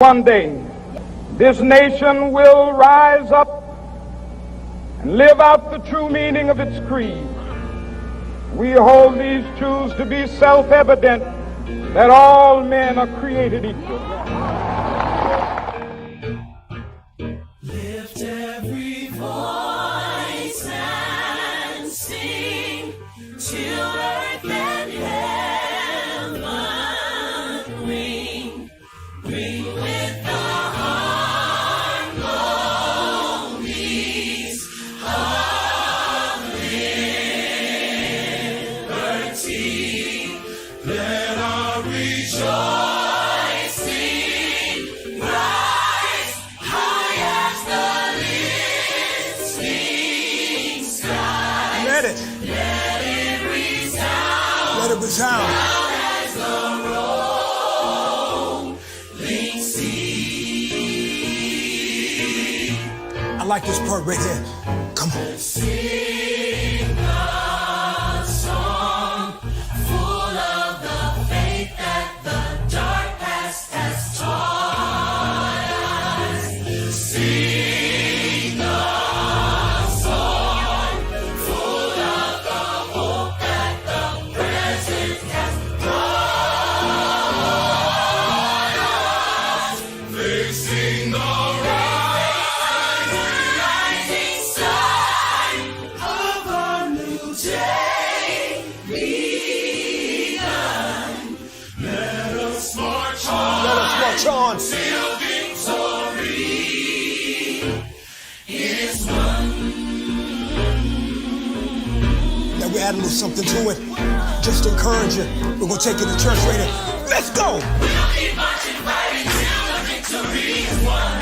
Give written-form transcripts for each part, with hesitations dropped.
One day, this nation will rise up and live out the true meaning of its creed. We hold these truths to be self-evident, that all men are created equal. Lift every voice and sing till earth and heaven ring. Ring with the harmonies of liberty. Let our rejoicing rise high as the listening sky. Let it resound. Let it resound. Loud as the rolling sea. I like this part right here. Come on. Sing a song full of the faith that the dark past has taught us. Sing a song full of the hope that the present has brought us. Facing the rising sun of a new day begun. Let us march on. Let us march on. Till victory is won. Now we add a little something to it. Just to encourage you. We're gonna take you to church later. Let's go! We'll keep marching right until the victory is won.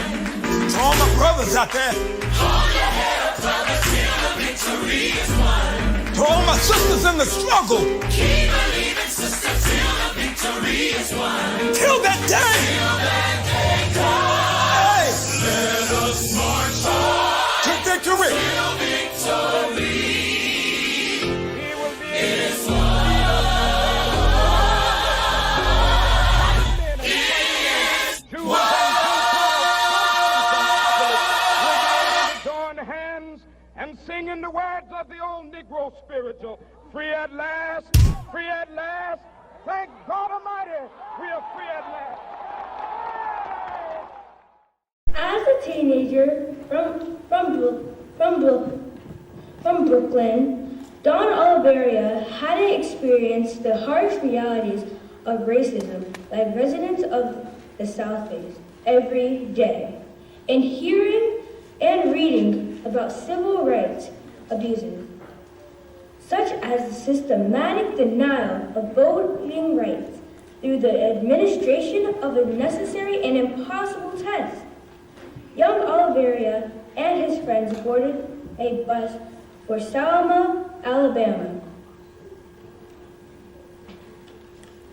To all my brothers out there, Hold your head up, brother, till the victory is won. to all my sisters in the struggle, Keep believing, sister, till the victory is won. till that day. Till that day comes. Hey, Let us march on to victory. till victory is won. Join hands and sing in the words of the old Negro spiritual. Free at last, free at last. Thank God Almighty, we are free at last. As a teenager from Brooklyn, Don Oliveria hadn't experienced the harsh realities of racism like residents of the South face every day. And hearing and reading about civil rights abuses, such as the systematic denial of voting rights through the administration of a necessary and impossible test, young Oliveria and his friends boarded a bus for Selma, Alabama.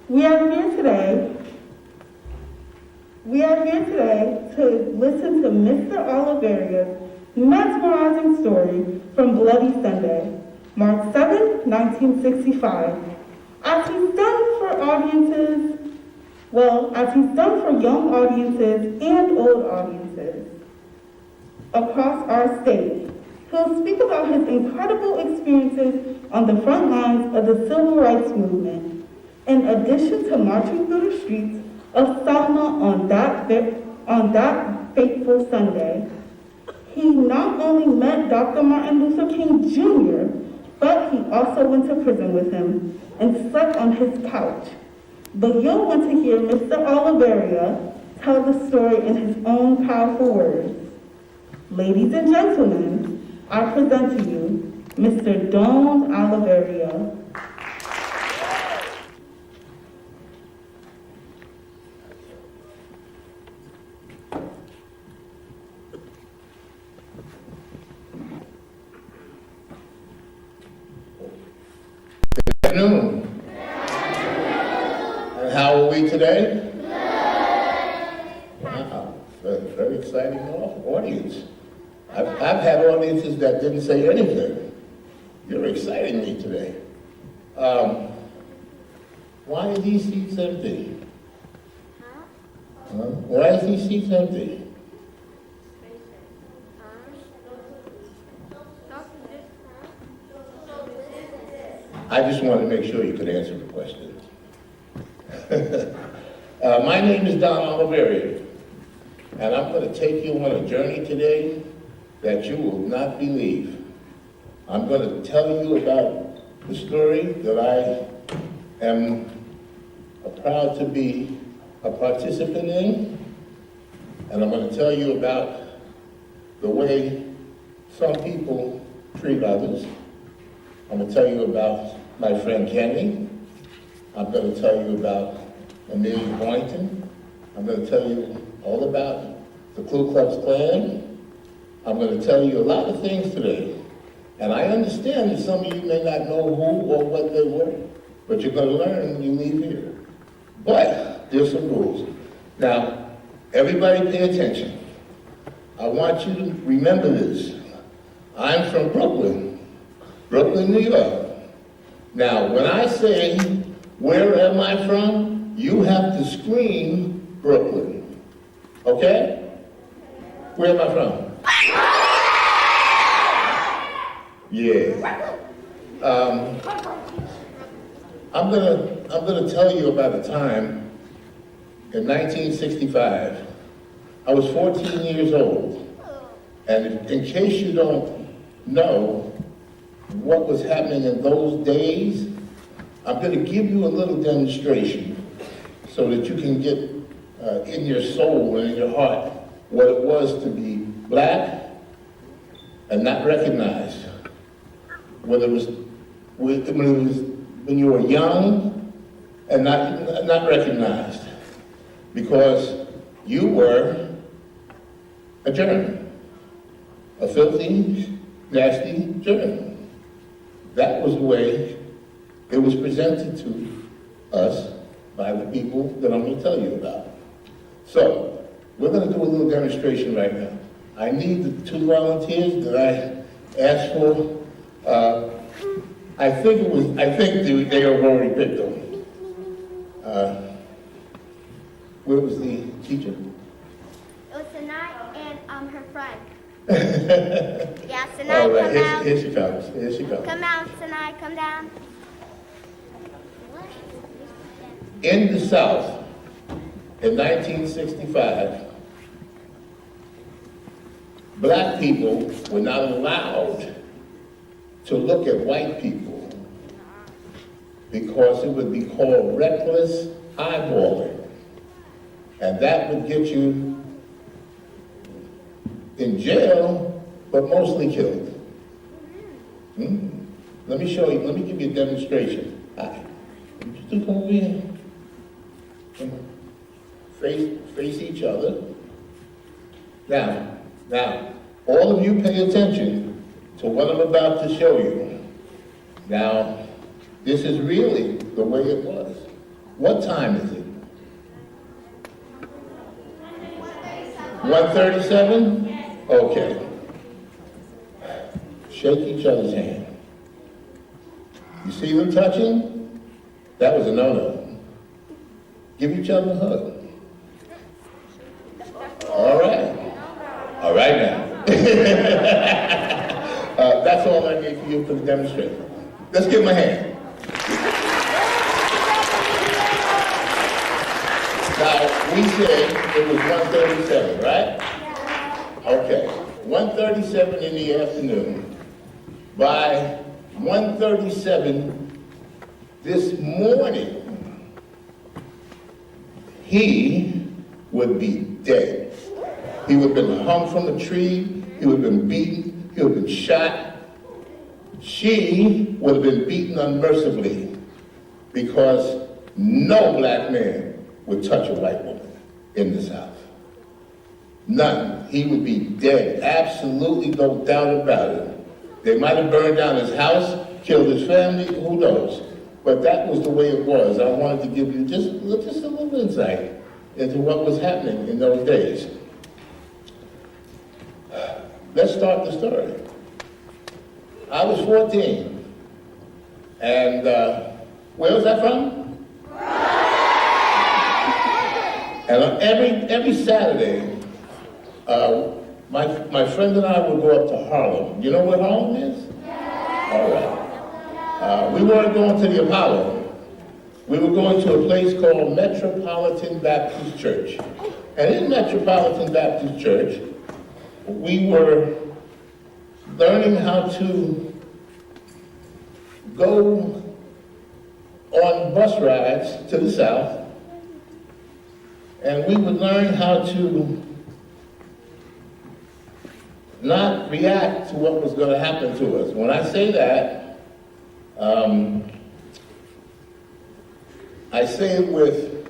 We are here today to listen to Mr. Oliveria's mesmerizing story from Bloody Sunday, March 7, 1965. As he's done for young audiences and old audiences across our state, he'll speak about his incredible experiences on the front lines of the civil rights movement, in addition to marching through the streets of Selma on that fateful Sunday. He not only met Dr. Martin Luther King Jr., but he also went to prison with him and slept on his couch. But you'll want to hear Mr. Oliveria tell the story in his own powerful words. Ladies and gentlemen, I present to you Mr. Don Oliveria. Good afternoon. And how are we today? Wow, very exciting audience. I've had audiences that didn't say anything. You're exciting me today. Why are these seats empty? Why is these seats empty? I just wanted to make sure you could answer the question. My name is Don Oliveria, and I'm going to take you on a journey today that you will not believe. I'm going to tell you about the story that I am proud to be a participant in, and I'm going to tell you about the way some people treat others. I'm going to tell you about my friend Kenny. I'm going to tell you about Amelia Boynton. I'm going to tell you all about the Ku Klux Klan. I'm going to tell you a lot of things today. And I understand that some of you may not know who or what they were, but you're going to learn when you leave here. But there's some rules. Now, everybody pay attention. I want you to remember this. I'm from Brooklyn, New York. Now, when I say, where am I from? You have to scream Brooklyn. Okay? Where am I from? Yeah. I'm gonna tell you about a time in 1965. I was 14 years old. And in case you don't know what was happening in those days, I'm going to give you a little demonstration so that you can get in your soul and in your heart what it was to be black and not recognized. When you were young and not recognized, because you were a germ, a filthy, nasty germ. That was the way it was presented to us by the people that I'm going to tell you about. So, we're going to do a little demonstration right now. I need the 2 volunteers that I asked for. I think they have already picked them. Where was the teacher? It was Sanai and her friend. Yeah, Sanai, All right, come out. here she comes. Here she comes. Come out, Sanai, come down. In the South, in 1965, black people were not allowed to look at white people because it would be called reckless eyeballing. And that would get you in jail, but mostly killed. Let me show you, let me give you a demonstration. Hi. Would you two come over here? Come on. Face each other. Now, all of you pay attention to what I'm about to show you. Now, this is really the way it was. What time is it? 1:37? Okay. Shake each other's hand. You see them touching? That was a no-no. Give each other a hug. All right now. That's all I need for you for the demonstration. Let's give them a hand. Now, we said it was 1:37, right? Okay, 1:37 in the afternoon. By 1:37 this morning, he would be dead. He would have been hung from a tree, he would have been beaten, he would have been shot. She would have been beaten unmercifully because no black man would touch a white woman in the South. None. He would be dead. Absolutely no doubt about it. They might have burned down his house, killed his family, who knows? But that was the way it was. I wanted to give you just a little insight into what was happening in those days. Let's start the story. I was 14, and where was I from? And every Saturday, my friend and I would go up to Harlem. You know where Harlem is? All right. We weren't going to the Apollo. We were going to a place called Metropolitan Baptist Church. And in Metropolitan Baptist Church, we were learning how to go on bus rides to the South, and we would learn how to not react to what was going to happen to us. When I say that, I say it with,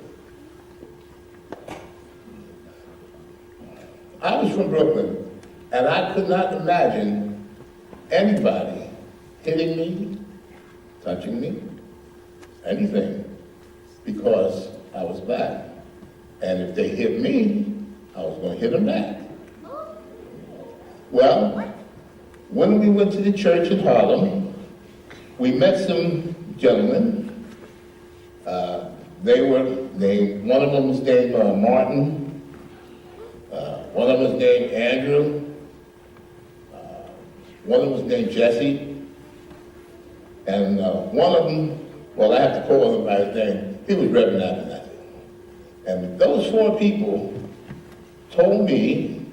I was from Brooklyn, and I could not imagine anybody hitting me, touching me, anything, because I was black. And if they hit me, I was going to hit them back. Well, when we went to the church in Harlem, we met some gentlemen. They were named, one of them was named Martin, one of them was named Andrew, one of them was named Jesse, and one of them, well, I have to call him by his name, he was Reverend Abernathy. And those 4 people told me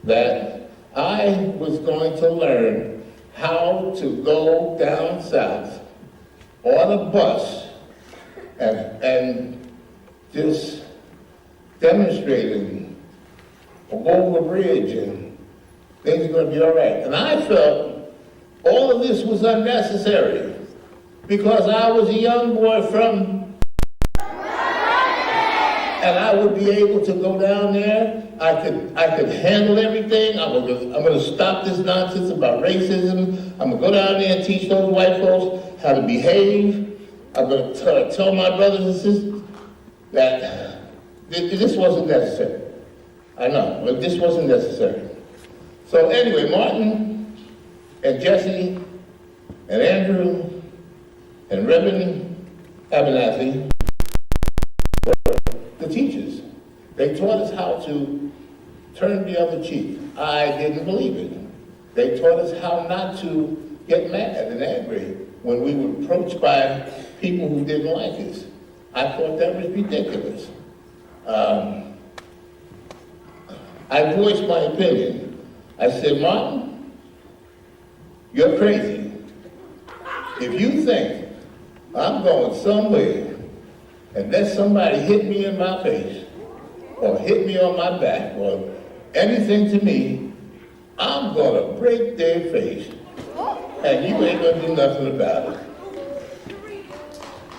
that I was going to learn how to go down south on a bus and just demonstrating or go over a bridge and things are going to be all right. And I felt all of this was unnecessary because I was a young boy from, and I would be able to go down there. I could handle everything. I'm gonna stop this nonsense about racism. I'm gonna go down there and teach those white folks how to behave. I'm gonna tell my brothers and sisters that this wasn't necessary. I know, but this wasn't necessary. So anyway, Martin and Jesse and Andrew and Reverend Abernathy were the teachers. They taught us how to turn the other cheek. I didn't believe it. They taught us how not to get mad and angry when we were approached by people who didn't like us. I thought that was ridiculous. I voiced my opinion. I said, Martin, you're crazy. If you think I'm going somewhere and let somebody hit me in my face or hit me on my back or anything to me, I'm gonna break their face and you ain't gonna do nothing about it.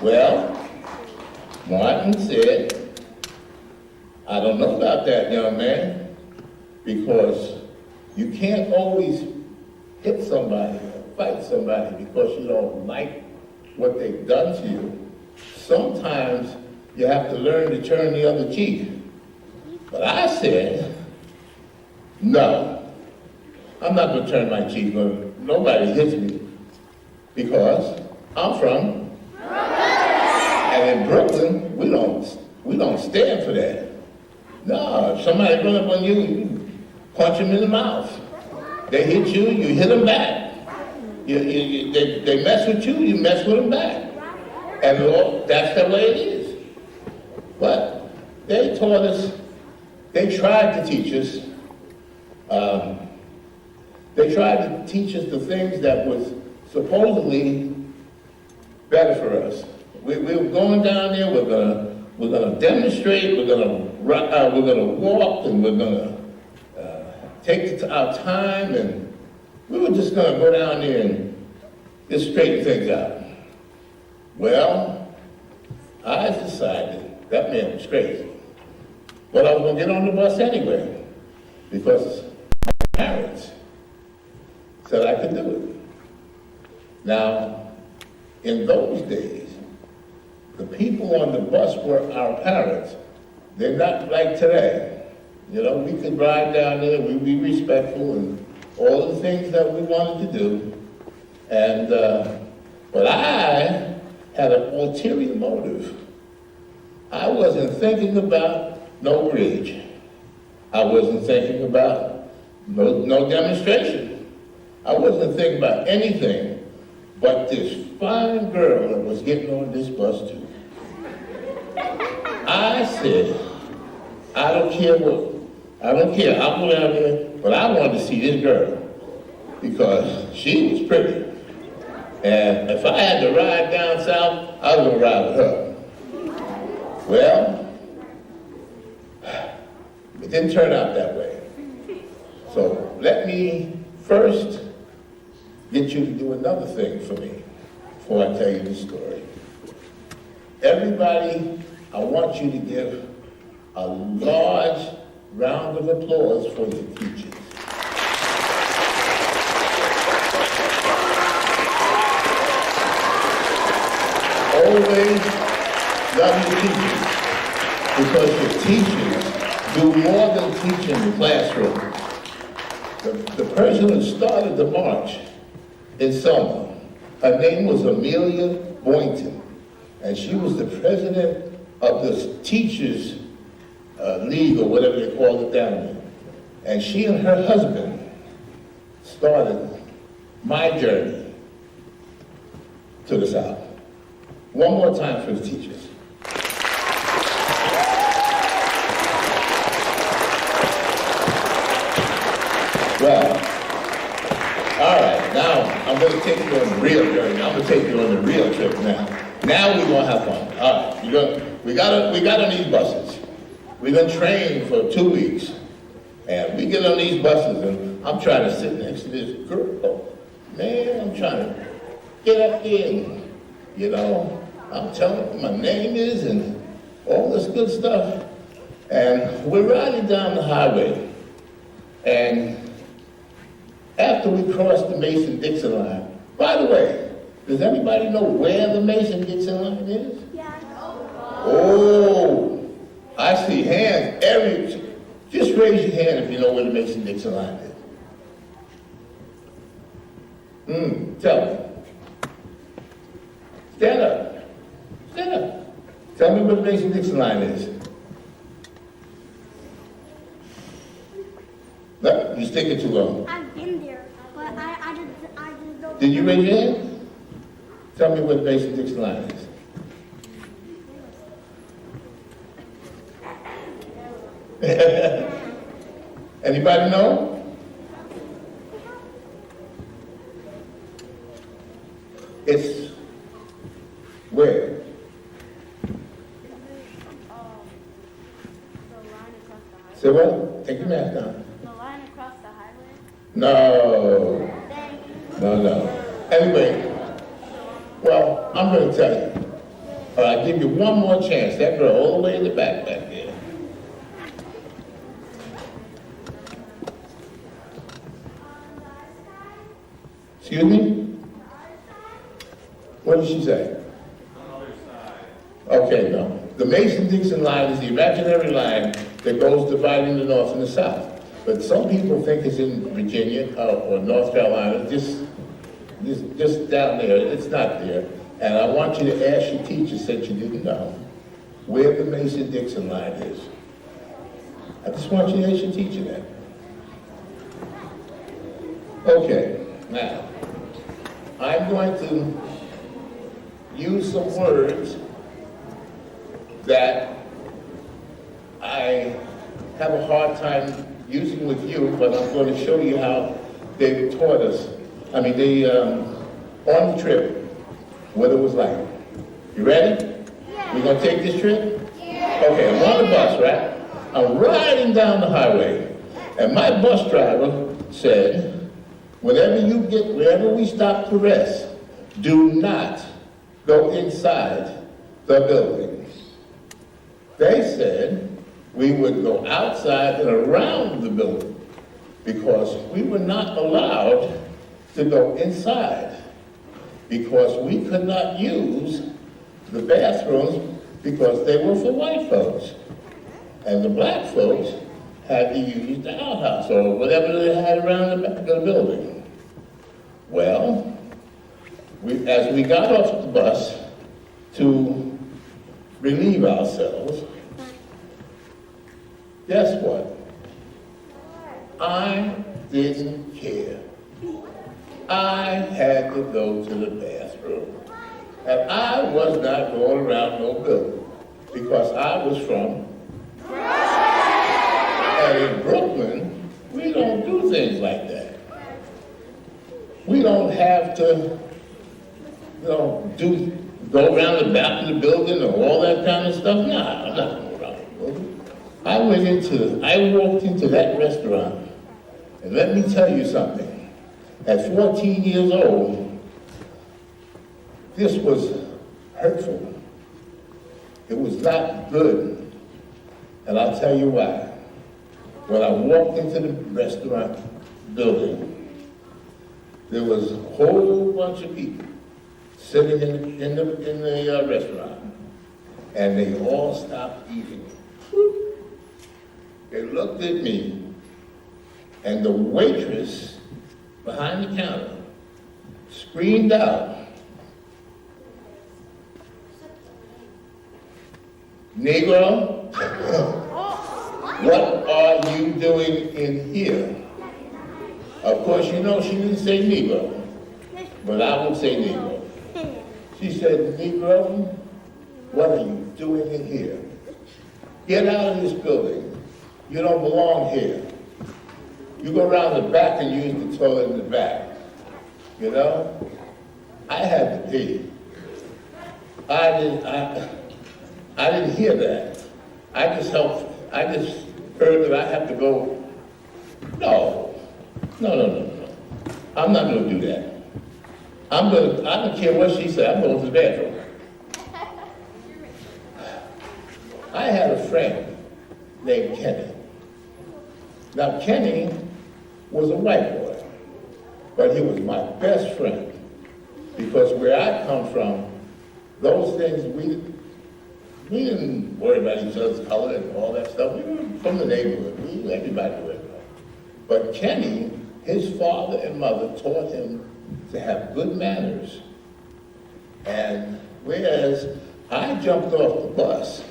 Well, Martin said, I don't know about that, young man, because you can't always hit somebody or fight somebody because you don't like what they've done to you. Sometimes you have to learn to turn the other cheek. But I said, no, I'm not going to turn my cheek when nobody hits me because I'm from Brooklyn. And in Brooklyn, we don't stand for that. No, if somebody run up on you, you punch them in the mouth. They hit you, you hit them back. They mess with you, you mess with them back. And that's the way it is. But they taught us, they tried to teach us, the things that was supposedly better for us. We were going down there, we're gonna demonstrate, we're gonna walk, and we're gonna take our time, and we were just gonna go down there and just straighten things out. Well, I decided that man was crazy. But I was gonna get on the bus anyway, because my parents said I could do it. Now, in those days, the people on the bus were our parents. They're not like today. You know, we could ride down there, we'd be respectful and all the things that we wanted to do. And, but I had an ulterior motive. I wasn't thinking about no bridge. I wasn't thinking about no demonstration. I wasn't thinking about anything but this fine girl that was getting on this bus too. I said, I don't care, I'll go down there, but I wanted to see this girl because she was pretty. And if I had to ride down south, I was gonna ride with her. Well, it didn't turn out that way. So let me first get you to do another thing for me before I tell you the story. Everybody, I want you to give a large round of applause for your teachers. Always love your teachers, because your teachers do more than teach in the classroom. The person who started the march in Selma, her name was Amelia Boynton, and she was the president of the Teachers League, or whatever they called it down there. And she and her husband started my journey to the South. One more time for the teachers. Well, all right, now I'm going to take you on the real journey. I'm going to take you on the real trip now. Now we're going to have fun. All right, we got on these buses. We've been trained for 2 weeks. And we get on these buses, and I'm trying to sit next to this girl. Man, I'm trying to get up there and, I'm telling her my name is and all this good stuff. And we're riding down the highway. And after we cross the Mason-Dixon line, by the way, does anybody know where the Mason-Dixon line is? Yeah. Oh, I see hands. Just raise your hand if you know where the Mason-Dixon line is. Tell me. Stand up. Stand up. Tell me where the Mason-Dixon line is. No, you're sticking too long. I've been there, but I just don't. Did you raise your hand? Tell me where the Mason-Dixon line is. Anybody know? It's where? Say what? Take your mask down. The line across the highway? No. Anyway, well, I'm going to tell you. I'll give you one more chance. That girl all the way in the back there. Excuse me? What did she say? Okay, no. The Mason-Dixon line is the imaginary line that goes dividing the North and the South. But some people think it's in Virginia or North Carolina, just down there. It's not there. And I want you to ask your teacher, since you didn't know, where the Mason-Dixon line is. I just want you to ask your teacher that. Okay, now, I'm going to use some words that I have a hard time using with you, but I'm going to show you how they taught us. On the trip, what it was like. You ready? Yeah. We're going to take this trip? Yeah. Okay, I'm on the bus, right? I'm riding down the highway, and my bus driver said, wherever we stop to rest, do not go inside the building. They said we would go outside and around the building because we were not allowed to go inside because we could not use the bathrooms because they were for white folks. And the black folks had to use the outhouse or whatever they had around the back of the building. Well, as we got off the bus to relieve ourselves, Guess what? I didn't care. I had to go to the bathroom. And I was not going around no building because I was from and in Brooklyn, we don't do things like that. We don't have to, go around the back of the building or all that kind of stuff. Nah, I'm not going around the building. I walked into that restaurant, and let me tell you something. At 14 years old, this was hurtful. It was not good. And I'll tell you why. When I walked into the restaurant building, there was a whole bunch of people sitting in the restaurant, and they all stopped eating. They looked at me, and the waitress behind the counter screamed out, "Negro, what are you doing in here?" Of course, you know she didn't say Negro, but I will say Negro. She said, "Negro, what are you doing in here? Get out of this building. You don't belong here. You go around the back and use the toilet in the back." You know? I had to pee. I didn't hear that. I just heard that I have to go. No. I'm not gonna do that. I don't care what she said, I'm going to the bathroom. I had a friend named Kenny. Now, Kenny was a white boy, but he was my best friend because where I come from, those things, we didn't worry about each other's color and all that stuff. We were from the neighborhood. Everybody knew everybody. But Kenny, his father and mother taught him to have good manners. And whereas I jumped off the bus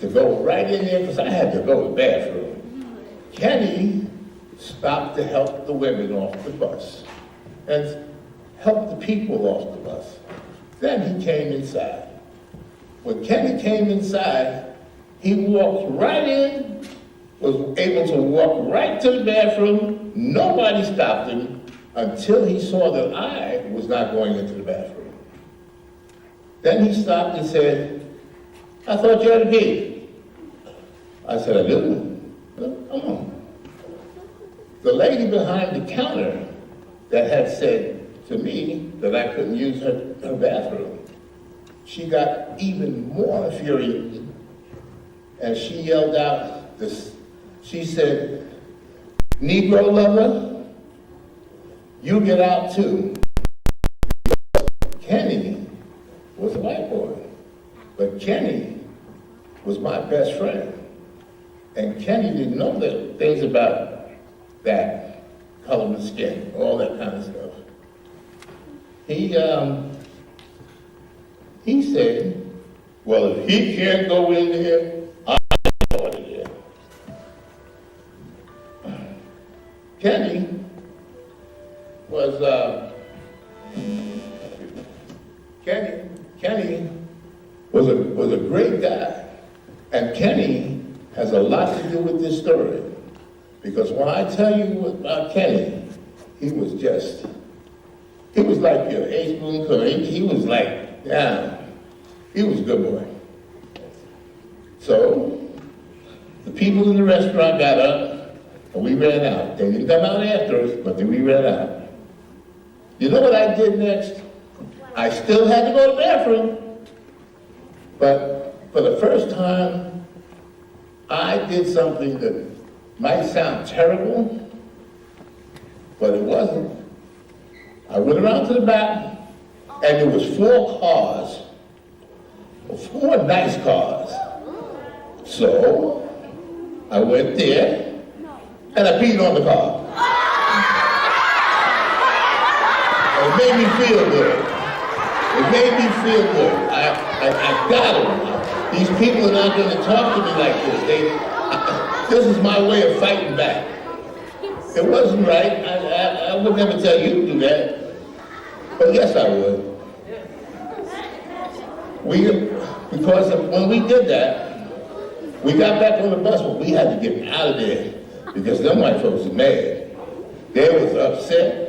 to go right in there because I had to go to the bathroom, Kenny stopped to help the women off the bus and help the people off the bus. Then he came inside. When Kenny came inside, he walked right in, was able to walk right to the bathroom. Nobody stopped him until he saw that I was not going into the bathroom. Then he stopped and said, "I thought you had a pee." I said, "I do." Come on. The lady behind the counter that had said to me that I couldn't use her bathroom, she got even more infuriated, and she yelled out this. She said, "Negro lover, you get out too." Kenny was a white boy, but Kenny was my best friend. And Kenny didn't know the things about that, color of skin, all that kind of stuff. He said, "Well, if he can't go in there, I'm going in there." Kenny was a great guy, and Kenny has a lot to do with this story, because when I tell you about Kenny, he was like your Ace Boone Cook. He was like, yeah, he was a good boy. So the people in the restaurant got up and we ran out. They didn't come out after us, but then we ran out. You know what I did next? I still had to go to the bathroom, but for the first time, I did something that might sound terrible, but it wasn't. I went around to the back, and there was 4 cars, 4 nice cars. So I went there, and I peed on the car. And it made me feel good. It made me feel good. I got it. These people are not going to talk to me like this. This is my way of fighting back. It wasn't right. I would never tell you to do that. But yes, I would. Because when we did that, we got back on the bus, but we had to get out of there because them white folks were mad. They was upset.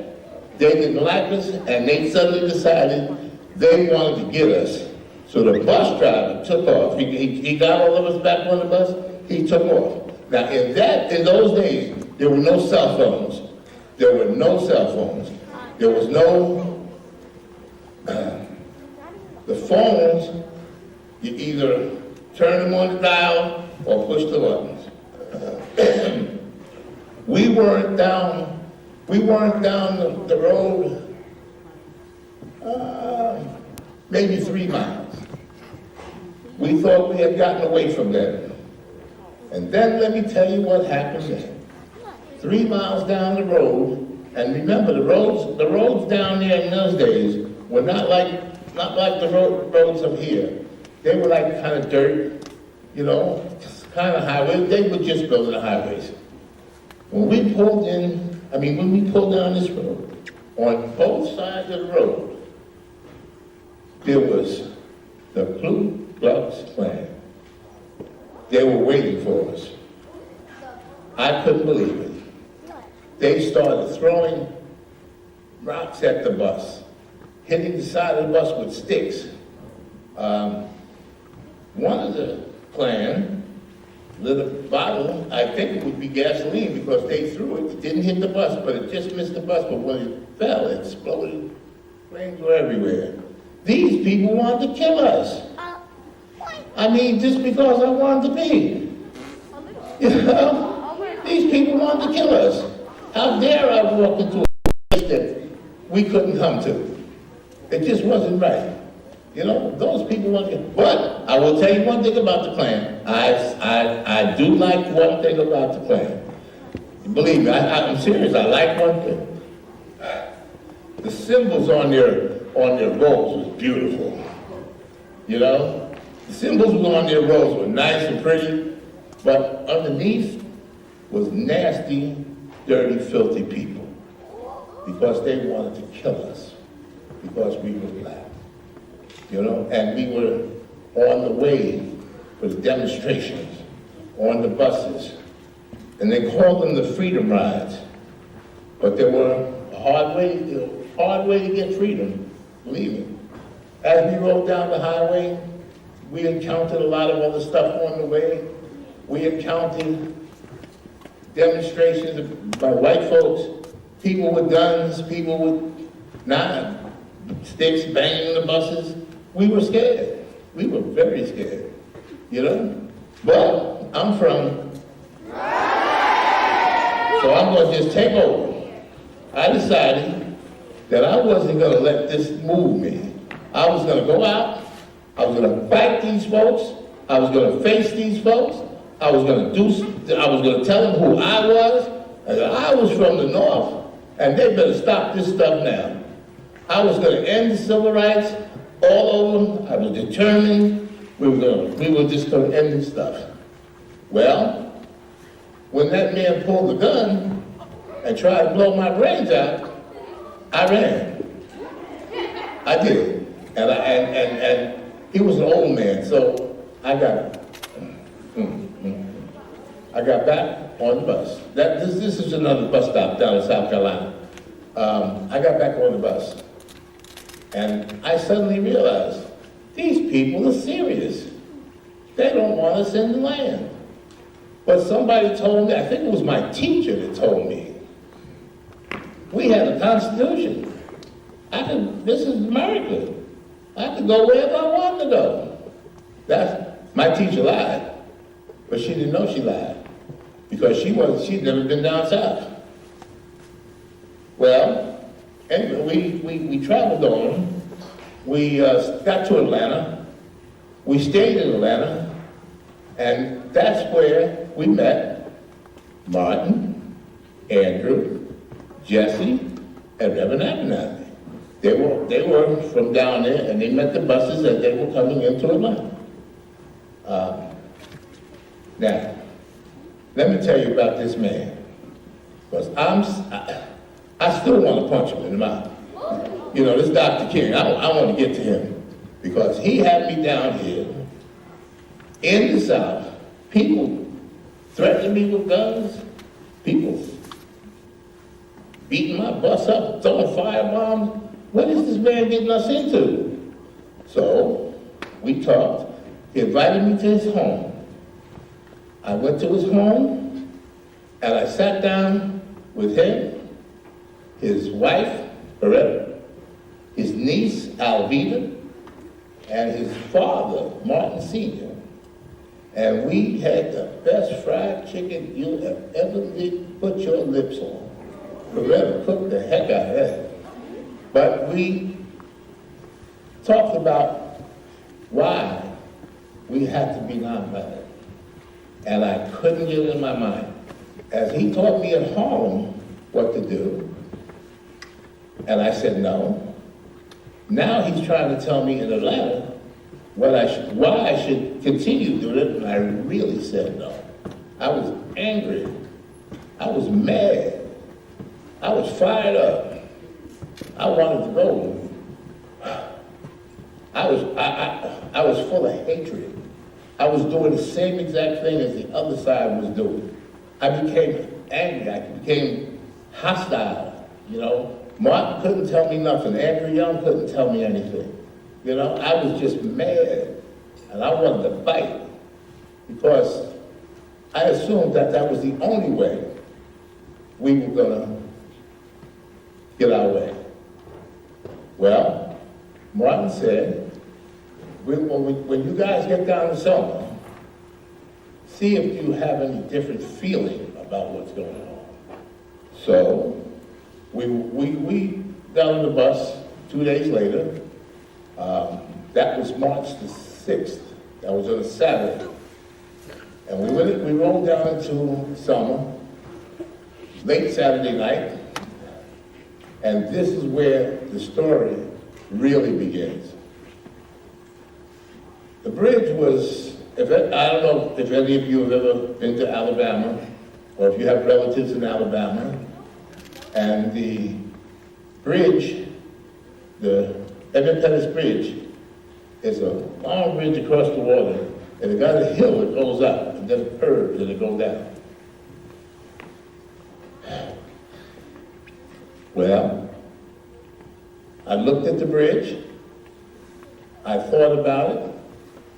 They didn't like us, and they suddenly decided they wanted to get us. So the bus driver took off. He got all of us back on the bus. He took off. Now, in those days, there were no cell phones. There were no cell phones. There was no, the phones, you either turn them on the dial or push the buttons. We weren't down the road, maybe 3 miles. We thought we had gotten away from them. And then let me tell you what happened then. 3 miles down the road, and remember the roads down there in those days were not like the roads up here. They were like kind of dirt, you know, kind of highways. They were just building the highways. When we pulled down this road, on both sides of the road, there was the Ku Klux Klan. They were waiting for us. I couldn't believe it. They started throwing rocks at the bus, hitting the side of the bus with sticks. One of the Klan lit a bottle, I think it would be gasoline because they threw it. It didn't hit the bus, but it just missed the bus. But when it fell, it exploded. Flames were everywhere. These people wanted to kill us. I mean, just because I wanted to be. You know? These people wanted to kill us. How dare I walk into a place that we couldn't come to? It just wasn't right. You know, those people want to. But I will tell you one thing about the Klan. I do like one thing about the Klan. Believe me, I'm serious. I like one thing. The symbols on their robes was beautiful. You know, the symbols on their robes were nice and pretty, but underneath was nasty, dirty, filthy people because they wanted to kill us because we were black. You know, and we were on the way for the demonstrations, on the buses, and they called them the freedom rides. But they were a hard way to get freedom, believe me. As we rode down the highway, we encountered a lot of other stuff on the way. We encountered demonstrations by white folks, people with guns, people with sticks banging the buses. We were scared. We were very scared, you know? But I'm from, so I'm going to just take over. I decided that I wasn't going to let this move me. I was going to go out. I was going to fight these folks. I was going to face these folks. I was going to tell them who I was. And I was from the North, and they better stop this stuff now. I was going to end the civil rights all over. I was determined we were just going to end this stuff. Well, when that man pulled the gun and tried to blow my brains out, I ran. I did. And he was an old man, so I got back on the bus. This is another bus stop down in South Carolina. I got back on the bus, and I suddenly realized these people are serious. They don't want us in the land. But somebody told me, I think it was my teacher that told me, we had a constitution. This is America. I could go wherever I wanted to go. My teacher lied, but she didn't know she lied because she'd never been down south. Well, anyway, we traveled on. We got to Atlanta. We stayed in Atlanta, and that's where we met Martin, Andrew, Jesse, and Reverend Abernathy. They were from down there, and they met the buses as they were coming into Atlanta. Now, Let me tell you about this man. Because I still want to punch him in the mouth. You know, this Dr. King, I want to get to him. Because he had me down here in the South. People threatening me with guns. People beating my bus up, throwing firebombs. What is this man getting us into? So, we talked. He invited me to his home. I went to his home, and I sat down with him, his wife, Loretta, his niece, Alvita, and his father, Martin Sr. And we had the best fried chicken you have ever put your lips on. Loretta cooked the heck out of that. But we talked about why we had to be nonviolent. And I couldn't get it in my mind. As he taught me at home what to do, and I said no. Now he's trying to tell me in Atlanta why I should continue doing it, and I really said no. I was angry. I was mad. I was fired up. I wanted to go. I was full of hatred. I was doing the same exact thing as the other side was doing. I became angry. I became hostile, you know. Martin couldn't tell me nothing. Andrew Young couldn't tell me anything. You know, I was just mad. And I wanted to fight because I assumed that that was the only way we were going to get our way. Well, Martin said, when you guys get down to Selma, see if you have any different feeling about what's going on. So we got on the bus 2 days later. That was March the 6th. That was on a Saturday. And we rolled down into Selma late Saturday night. And this is where the story really begins. The bridge was, I don't know if any of you have ever been to Alabama, or if you have relatives in Alabama, and the bridge, the Edmund Pettus Bridge, is a long bridge across the water, and it got a hill that goes up, and then it curves and it goes down. Well, I looked at the bridge, I thought about it,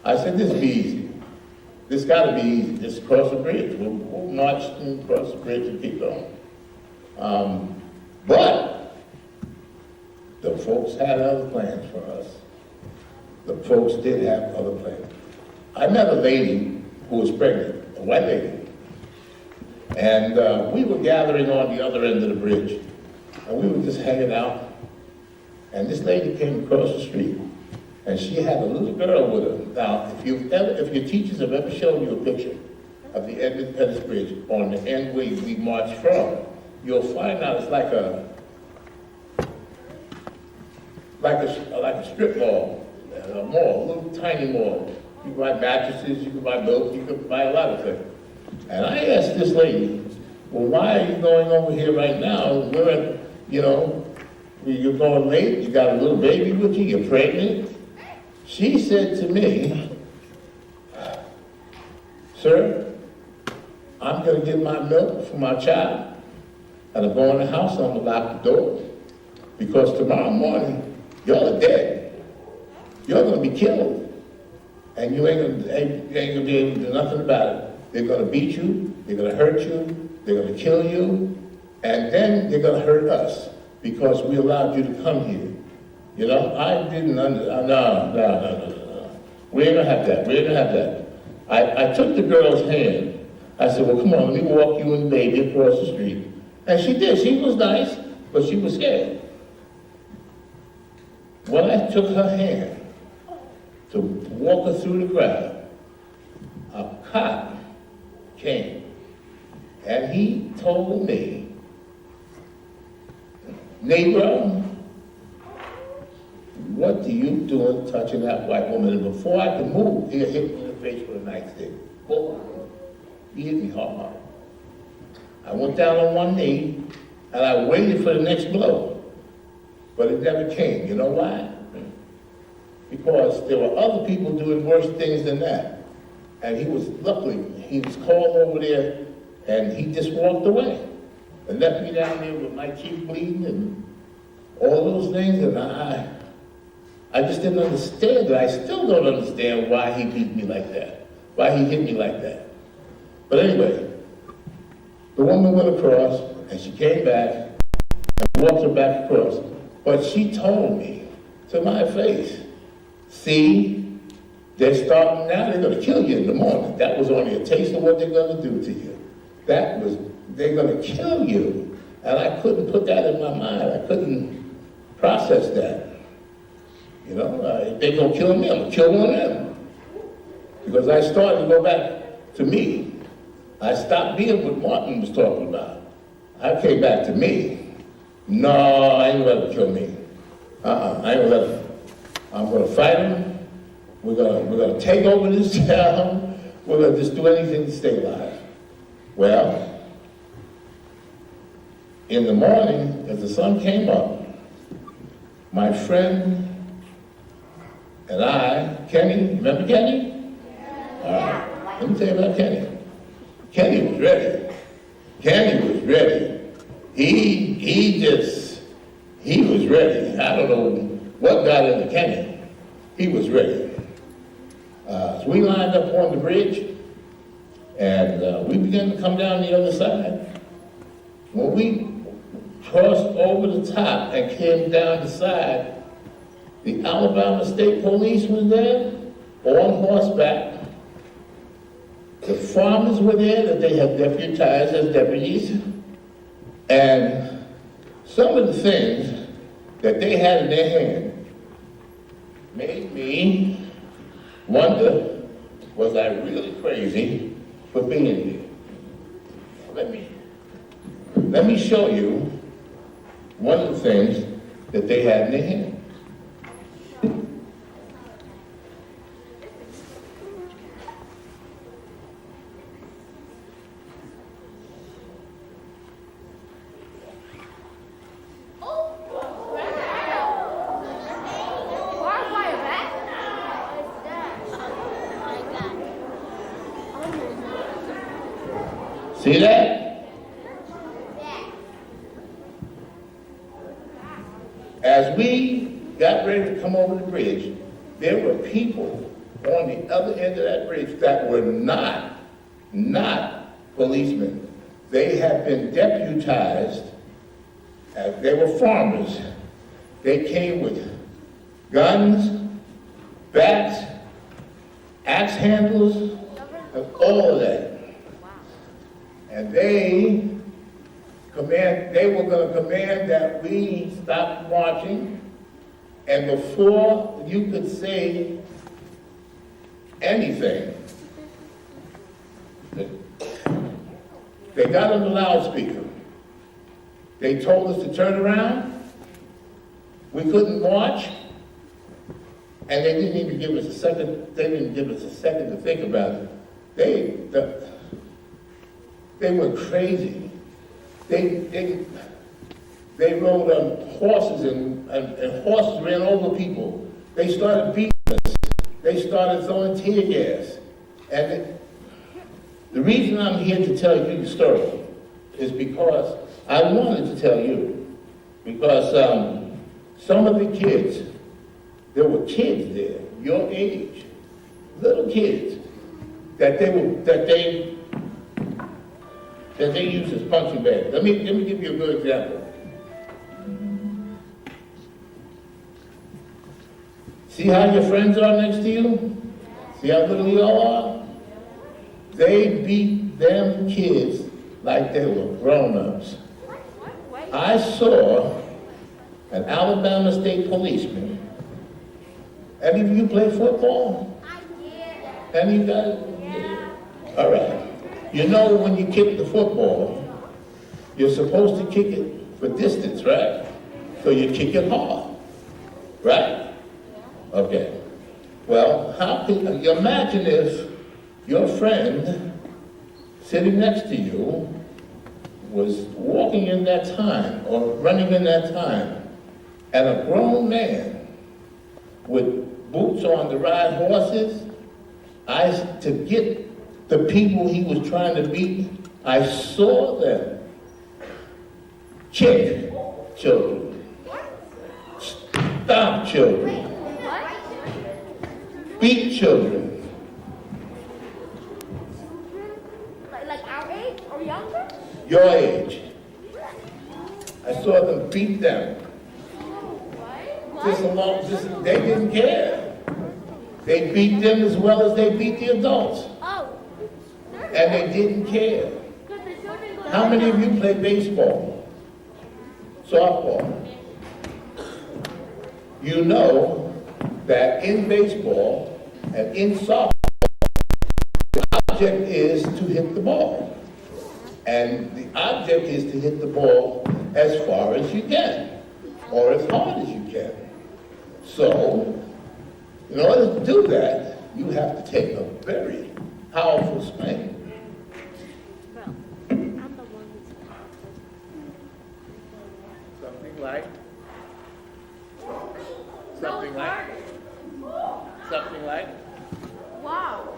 I said, this will be easy. This gotta be easy, just cross the bridge. We'll march and cross the bridge and keep going. But the folks had other plans for us. The folks did have other plans. I met a lady who was pregnant, a white lady. And we were gathering on the other end of the bridge. And we were just hanging out. And this lady came across the street. And she had a little girl with her. Now, if your teachers have ever shown you a picture of the Edmund Pettus Bridge on the end where we marched from, you'll find out it's like a strip mall, a mall, a little tiny mall. You can buy mattresses, you can buy milk, you can buy a lot of things. And I asked this lady, well, why are you going over here right now? We're at, you're going late, you got a little baby with you, you're pregnant. She said to me, sir, I'm going to get my milk for my child, and I'm going in the house, and I'm going to lock the door, because tomorrow morning, y'all are dead. You're going to be killed, and you ain't going to be able to do nothing about it. They're going to beat you, they're going to hurt you, they're going to kill you, and then they're going to hurt us, because we allowed you to come here. You know, I didn't no. We ain't gonna have that, we ain't gonna have that. I took the girl's hand. I said, well, come on, let me walk you and the baby across the street. And she did, she was nice, but she was scared. When I took her hand to walk her through the crowd, a cop came, and he told me, Negro, what do you doing touching that white woman? And before I could move, he hit me in the face with a nightstick. Boom. He hit me hard. I went down on one knee, and I waited for the next blow. But it never came. You know why? Because there were other people doing worse things than that. And he was called over there, and he just walked away. And left me down there with my cheek bleeding and all those things, and I just didn't understand it. I still don't understand why he beat me like that, why he hit me like that. But anyway, the woman went across, and she came back, and walked her back across. But she told me to my face, see, they're starting now, they're gonna kill you in the morning. That was only a taste of what they're gonna do to you. They're gonna kill you. And I couldn't put that in my mind. I couldn't process that. You know, they're gonna kill me, I'm gonna kill one of them. Because I started to go back to me. I stopped being what Martin was talking about. I came back to me. No, I ain't gonna let him kill me. I ain't gonna let him. I'm gonna fight him. We're gonna take over this town. We're gonna just do anything to stay alive. Well, in the morning, as the sun came up, my friend and I, Kenny, remember Kenny? All right, let me tell you about Kenny. Kenny was ready. Kenny was ready. He was ready. I don't know what got into Kenny. He was ready. So we lined up on the bridge, and we began to come down the other side. When we crossed over the top and came down the side, the Alabama State Police was there, on horseback. The farmers were there that they had deputized as deputies. And some of the things that they had in their hand made me wonder, was I really crazy for being here? Let me show you one of the things that they had in their hand. See that? As we got ready to come over the bridge, there were people on the other end of that bridge that were not policemen. They had been deputized. They were farmers. They came with guns, bats, axe handles, and all of that. And they were going to command that we stop marching, and before you could say anything, they got on the loudspeaker. They told us to turn around. We couldn't march, and they didn't even give us a second. They didn't give us a second to think about it. They were crazy. They rode on horses and horses ran over people. They started beating us. They started throwing tear gas. And the reason I'm here to tell you the story is because I wanted to tell you. Because some of the kids, there were kids there, your age, little kids, that they use as punching bags. Let me give you a good example. See how your friends are next to you? See how little you all are? They beat them kids like they were grown-ups. I saw an Alabama State policeman. Any of you play football? I did. Any of you guys? Yeah. All right. You know when you kick the football, you're supposed to kick it for distance, right? So you kick it hard, right? Okay. Well, how can you imagine if your friend sitting next to you was walking in that time, or running in that time, and a grown man with boots on to ride horses, to get the people he was trying to beat, I saw them kick children, stomp children, beat children. Like our age or younger? Your age. I saw them beat them. They didn't care. They beat them as well as they beat the adults. Oh. And they didn't care. How many of you play baseball? Softball? You know that in baseball and in softball, the object is to hit the ball. And the object is to hit the ball as far as you can, or as hard as you can. So, in order to do that, you have to take a very powerful swing. Something like? Wow.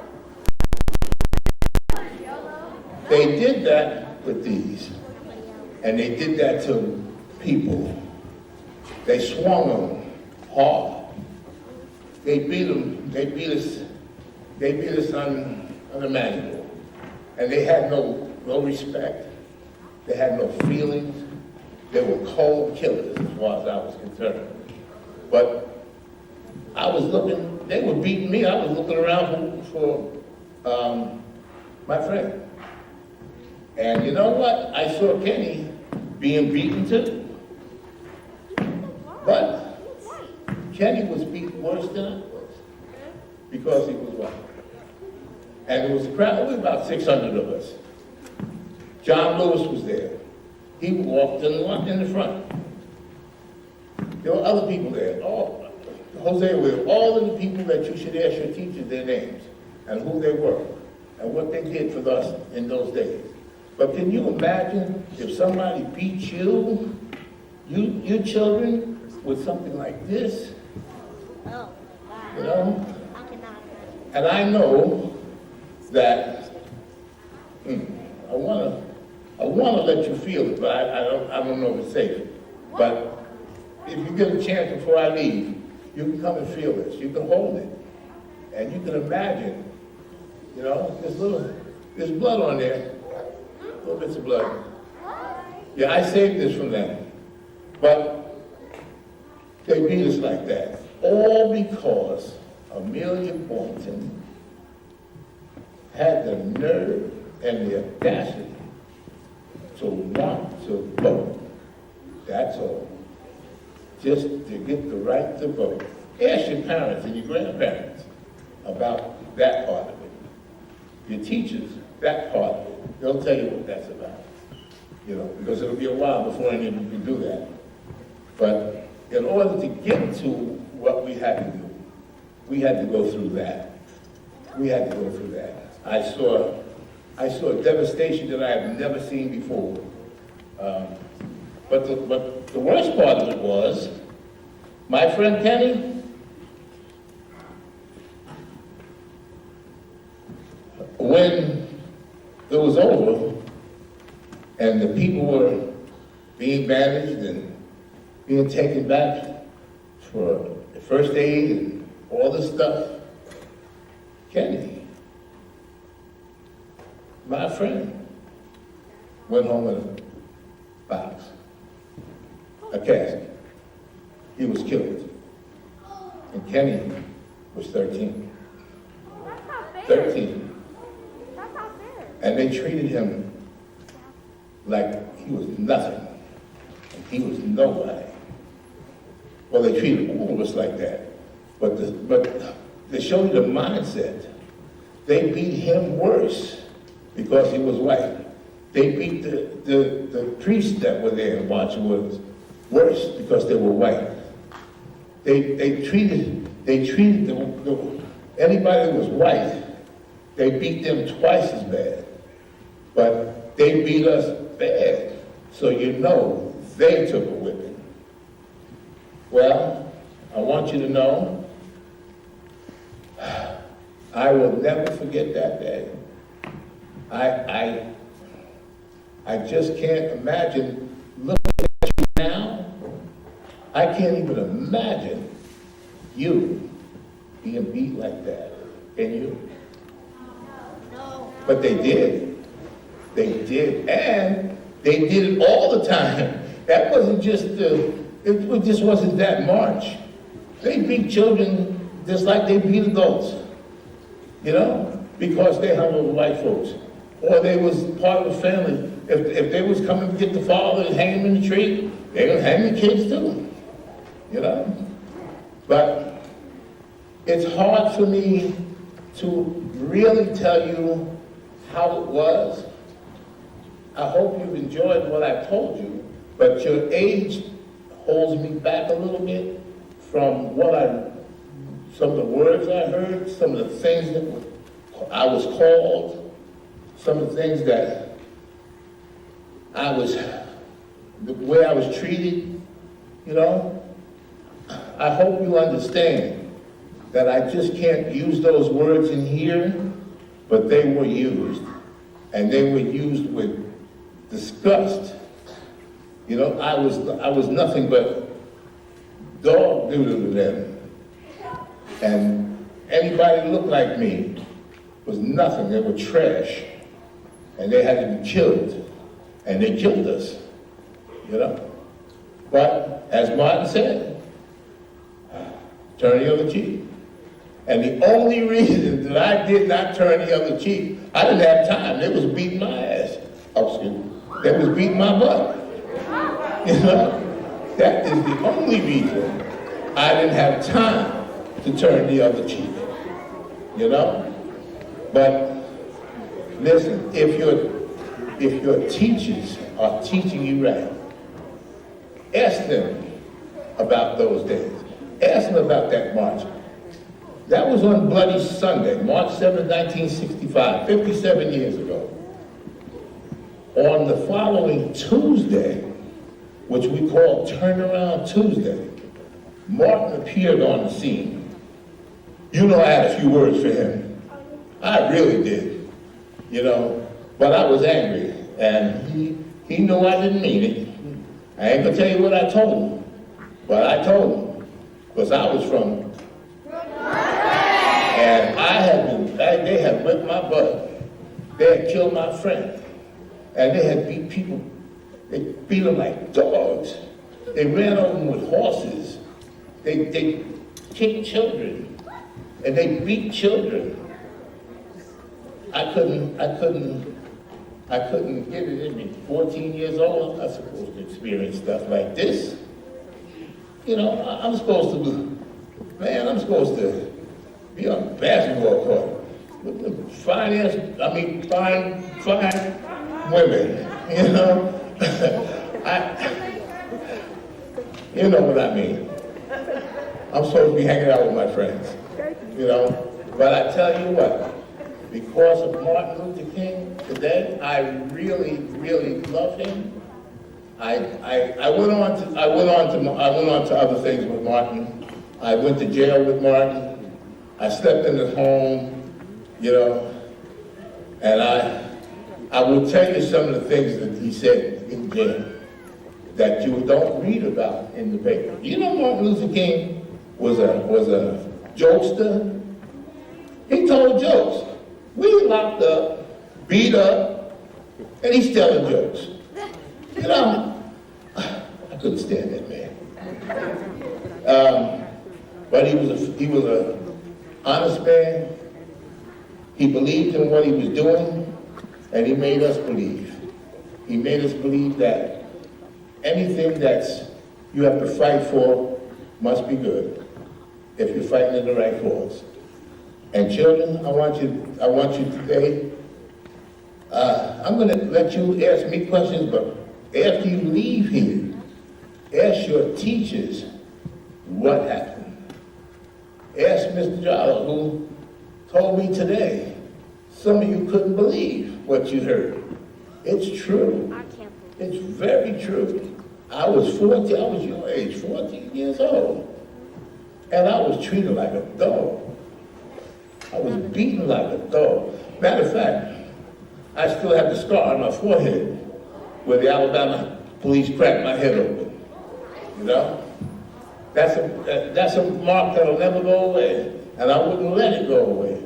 They did that with these, and they did that to people. They swung them hard. They beat us unimaginable. And they had no respect. They had no feelings. They were cold killers as far as I was concerned. But I was looking, they were beating me, I was looking around for my friend. And you know what? I saw Kenny being beaten too. But Kenny was beaten worse than I was because he was white. And there was a crowd, there was about 600 of us. John Lewis was there. He walked in the front. There were other people there. Jose were all of the people that you should ask your teachers their names and who they were and what they did for us in those days. But can you imagine if somebody beat you children, with something like this? Oh, You know? I cannot. And I know that I wanna let you feel it, but I don't know if it's safe. But if you get a chance before I leave, you can come and feel this. You can hold it. And you can imagine, you know, there's blood on there. Little bits of blood. Yeah, I saved this from them. But they beat us like that. All because Amelia Boynton had the nerve and the audacity to want to vote. That's all. Just to get the right to vote. Ask your parents and your grandparents about that part of it. Your teachers, that part of it. They'll tell you what that's about. You know, because it'll be a while before any of you can do that. But in order to get to what we had to do, we had to go through that. We had to go through that. I saw devastation that I have never seen before. But the worst part of it was, my friend Kenny, when it was over and the people were being managed and being taken back for first aid and all this stuff, Kenny, my friend, went home in a box, a casket. He was killed. And Kenny was 13. That's not fair. 13. That's not fair. And they treated him like he was nothing. And he was nobody. Well, they treated all of us like that. But to show you the mindset, they beat him worse because he was white. They beat the priests that were there watching with us worse because they were white. They treated anybody that was white, they beat them twice as bad. But they beat us bad. So you know they took a whipping. Well, I want you to know, I will never forget that day. I just can't imagine looking at you now. I can't even imagine you being beat like that. Can you? No. But they did. They did, and they did it all the time. That wasn't just it just wasn't that march. They beat children just like they beat adults, you know, because they hung over white folks, or they was part of the family. If they was coming to get the father and hang him in the tree, they're gonna hang the kids too, you know. But it's hard for me to really tell you how it was. I hope you've enjoyed what I told you, but your age holds me back a little bit from some of the words I heard, some of the things that I was called, some of the things that the way I was treated, you know. I hope you understand that I just can't use those words in here, but they were used, and they were used with disgust. You know, I was nothing but dog doodle to them. And anybody who looked like me was nothing. They were trash. And they had to be killed. And they killed us, you know. But as Martin said, turn the other cheek. And the only reason that I did not turn the other cheek, I didn't have time. They was beating my ass. Oh, excuse me. They was beating my butt. You know, that is the only reason I didn't have time to turn the other cheek. You know? But listen, if your teachers are teaching you right, ask them about those days. Ask them about that march. That was on Bloody Sunday, March 7, 1965, 57 years ago. On the following Tuesday, which we call Turnaround Tuesday, Martin appeared on the scene. You know, I had a few words for him. I really did, you know, but I was angry, and he knew I didn't mean it. I ain't gonna tell you what I told him, but I told him, because I was from, and they had whipped my butt. They had killed my friend, and they had beat people. They beat them like dogs. They ran over them with horses. They kicked children, and they beat children. I couldn't get it in me. 14 years old, I'm not supposed to experience stuff like this. You know, I'm supposed to be on the basketball court with fine women, you know? You know what I mean. I'm supposed to be hanging out with my friends, you know? But I tell you what, because of Martin Luther King today, I really, really love him. I went on to other things with Martin. I went to jail with Martin. I slept in his home, you know, and I will tell you some of the things that he said in jail that you don't read about in the paper. You know, Martin Luther King was a jokester. He told jokes. We locked up, beat up, and he's telling jokes. You know, I couldn't stand that man. But he was a honest man. He believed in what he was doing, and he made us believe. He made us believe that anything that's you have to fight for must be good if you're fighting in the right cause. And children, I want you today, I'm going to let you ask me questions, but after you leave here, ask your teachers what happened. Ask Mr. Jolly, who told me today, some of you couldn't believe what you heard. It's true. I can't It's very true. I was your age, 14 years old. And I was treated like a dog. I was beaten like a dog. Matter of fact, I still have the scar on my forehead where the Alabama police cracked my head open. You know? That's a mark that'll never go away. And I wouldn't let it go away.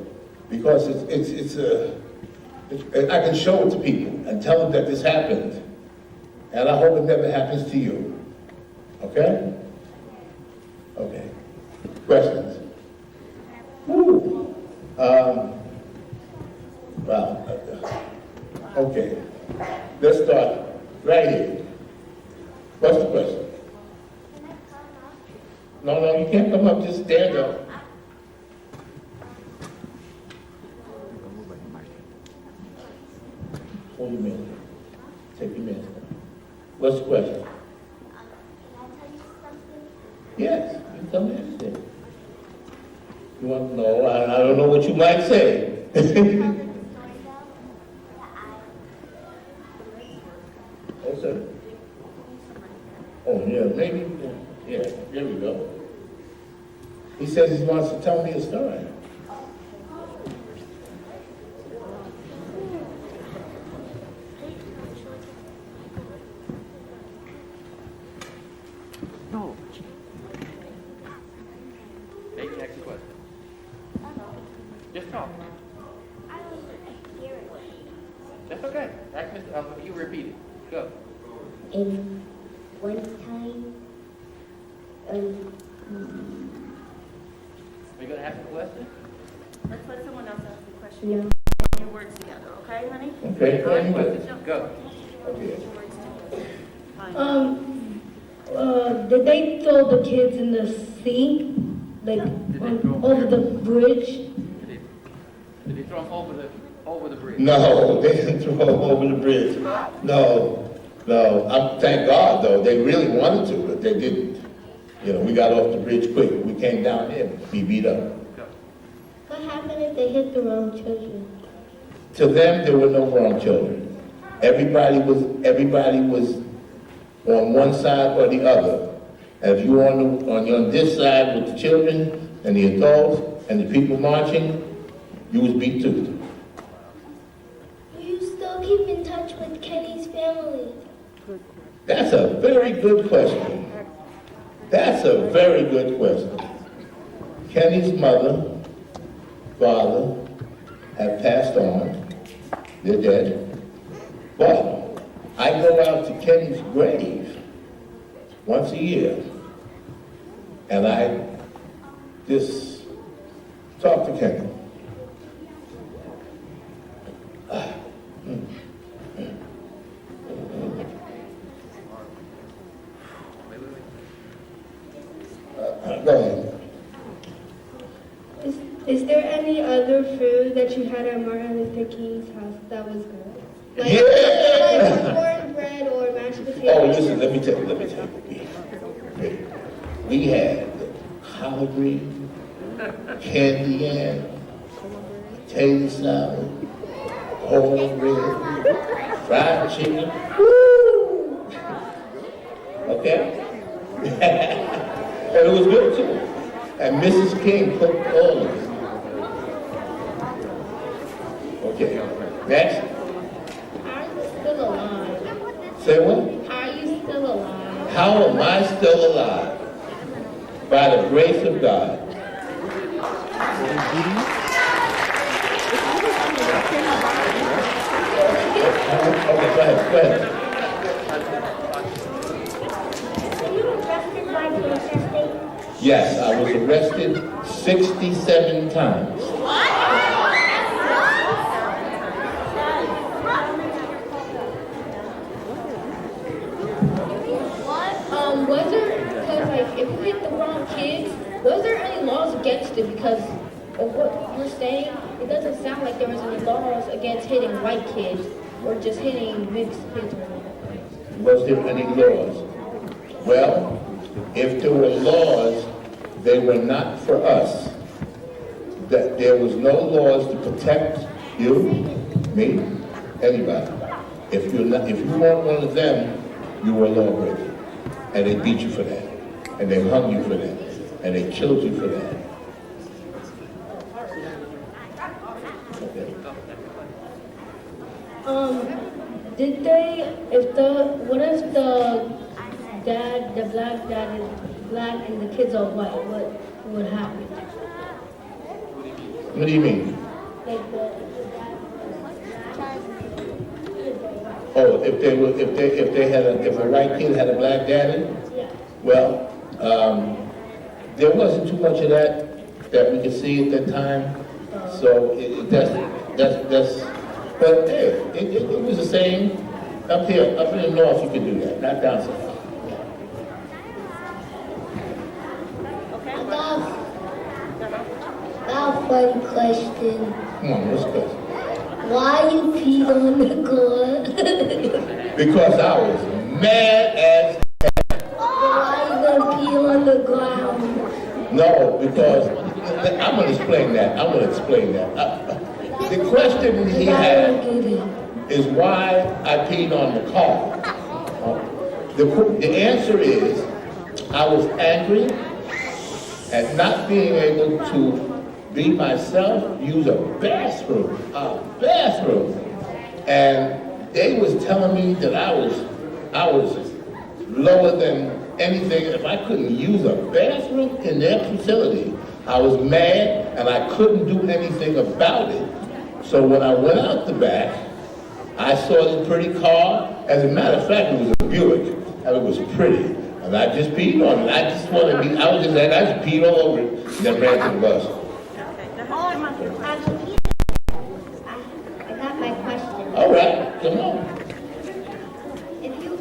Because I can show it to people and tell them that this happened. And I hope it never happens to you. Okay? Okay. Questions? Woo. Well, okay. Let's start right here. What's the question? No, you can't come up, just stand up. Hold your mask. Take your mask off. What's the question? Can I tell you something? Yes, you tell me anything. You want to know? I don't know what you might say. Oh, sir. Oh, yeah, maybe. Yeah, there we go. He says he wants to tell me a story. No. They can ask a question. Just talk. I don't hear it. That's okay. Ask Mr. You repeat it. Go. In one time, Are you going to ask a question? Let's let someone else ask the question. no, Get your words together, okay, honey? Okay, very good. Question. Go. Okay. Did they throw the kids in the sea? Like, over the bridge? Did they throw them over the bridge? No, they didn't throw him over the bridge. No. Thank God, though. They really wanted to, but they didn't. You know, we got off the bridge quick. We came down here, be beat up. Go. what happened if they hit the wrong children? To them, there were no wrong children. Everybody was on one side or the other. And if you were on this side with the children and the adults and the people marching, you was beat too. Do you still keep in touch with Kenny's family? That's a very good question. That's a very good question. Kenny's mother, father have passed on. They're dead. But I go out to Kenny's grave once a year, and I just talk to Kenny. Go ahead. Is there any other food that you had at Martin Luther King's house that was good? Like, Yeah! like cornbread or mashed potatoes? Oh, listen, let me tell you what we had. We had collard greens, candy yam, potato salad, cornbread, fried chicken. Woo! Okay? And it was good too. And Mrs. King cooked all of it. Okay, next. How are you still alive? Say what? How are you still alive? How am I still alive? By the grace of God. Okay, go ahead. Were you arrested by protesting? Yes, I was arrested 67 times. Was there, because like, if you hit the wrong kids, was there any laws against it? Because of what you're saying, it doesn't sound like there was any laws against hitting white kids or just hitting mixed kids. Was there any laws? Well, if there were laws, they were not for us. That there was no laws to protect you, me, anybody. If you weren't one of them, you were a lawbreaker. And they beat you for that. And they hung you for that. And they killed you for that. Did they, what if the dad, the black dad is black and the kids are white, what would happen? What do you mean? Like the dad Oh, if a white kid had a black daddy? yeah. Well, there wasn't too much of that we could see at that time. So but hey, it was the same up here, up in the north you could do that, not down south. Got a funny question. Come on, what's the question? Why you peed on the ground? Because I was mad as Why you gonna pee on the ground? no, because I'm gonna explain that. The question he had is why I peed on the car. The answer is I was angry at not being able to be myself, use a bathroom, and they was telling me that I was lower than anything. If I couldn't use a bathroom in their facility, I was mad and I couldn't do anything about it. So when I went out the back, I saw this pretty car. As a matter of fact, it was a Buick, and it was pretty. And I just peed on it. I just peed all over it, and then ran to the bus. I got my question. All right, come on. If you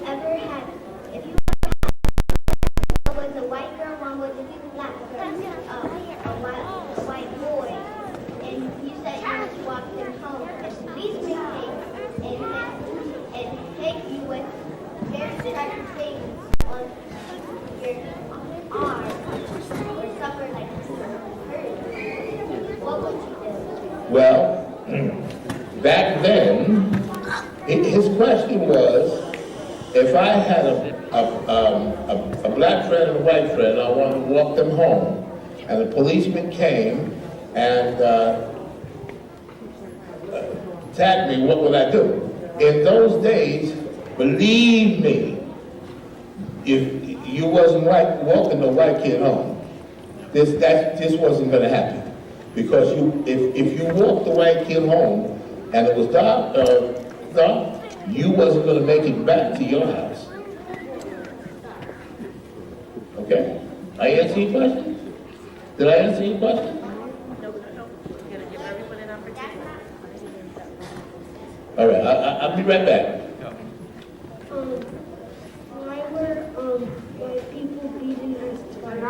one was a white girl, one was a black girl, a white boy, and you said you just walked them home, and the policeman came and take you with very certain things on your arm or suffer like hurt, what would you do? Well, back then, his question was, if I had a black friend and a white friend, I wanted to walk them home, and the policeman came and tagged me, what would I do? In those days, believe me, if you wasn't walking the white kid home, this wasn't going to happen. Because if you walked the white kid home and it was dark, you wasn't going to make it back to your house. Okay? I answer your question? Did I answer your question? No. You gotta give everyone an opportunity. All right, I'll be right back. Why were white people beating us twice?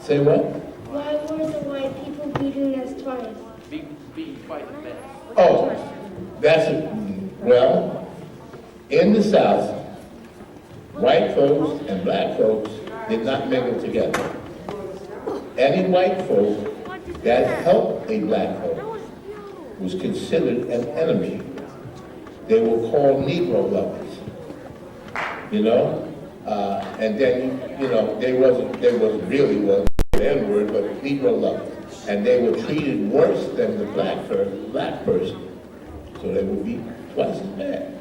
Say what? Why were the white people beating us twice? Being quite bad. Oh, that's it. Well, in the South, white folks and black folks did not mingle together. Any white folk that helped a black folk was considered an enemy. They were called Negro lovers, you know? And then, they wasn't really the N-word, but Negro lovers. And they were treated worse than the black person. So they would be twice as bad.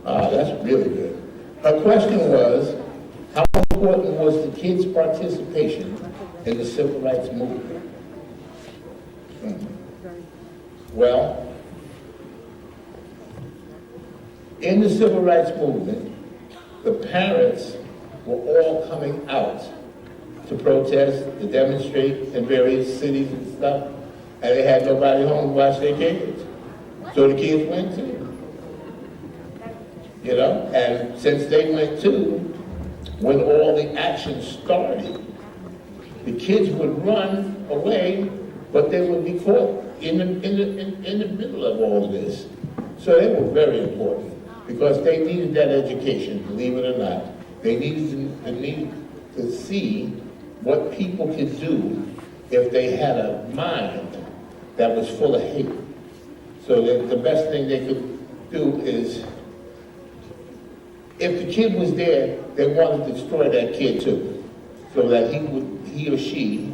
That's really good. Her question was, how important was the kids' participation in the civil rights movement? Well, in the civil rights movement, the parents were all coming out to protest, to demonstrate in various cities and stuff, and they had nobody home to watch their kids. So the kids went too. And since they went too, when all the action started, the kids would run away, but they would be caught in the middle of all of this. So they were very important because they needed that education, believe it or not. They needed to see what people could do if they had a mind that was full of hate. So that the best thing they could do is, if the kid was there, they wanted to destroy that kid too, so that he or she